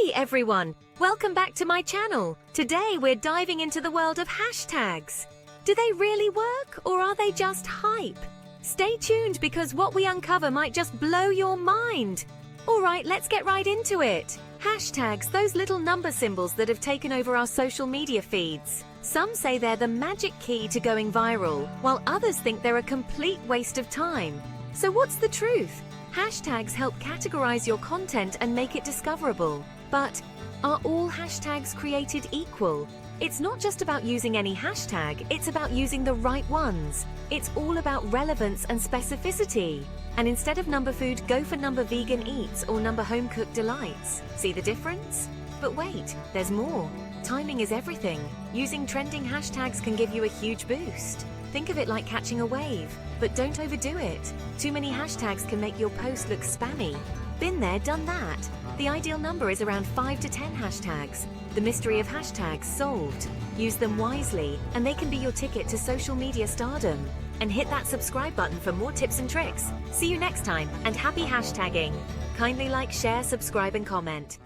Hey everyone! Welcome back to my channel. Today we're diving into the world of hashtags. Do they really work or are they just hype? Stay tuned because what we uncover might just blow your mind. Alright, let's get right into it. Hashtags, those little number symbols that have taken over our social media feeds. Some say they're the magic key to going viral, while others think they're a complete waste of time. So what's the truth? Hashtags help categorize your content and make it discoverable. But are all hashtags created equal? It's not just about using any hashtag, it's about using the right ones. It's all about relevance and specificity. And instead of number food, go for number vegan eats or number home cooked delights. See the difference? But wait, there's more. Timing is everything. Using trending hashtags can give you a huge boost. Think of it like catching a wave, but don't overdo it. Too many hashtags can make your post look spammy. Been there, done that. The ideal number is around 5 to 10 hashtags. The mystery of hashtags solved. Use them wisely, and they can be your ticket to social media stardom. And hit that subscribe button for more tips and tricks. See you next time, and happy hashtagging. Kindly like, share, subscribe, and comment.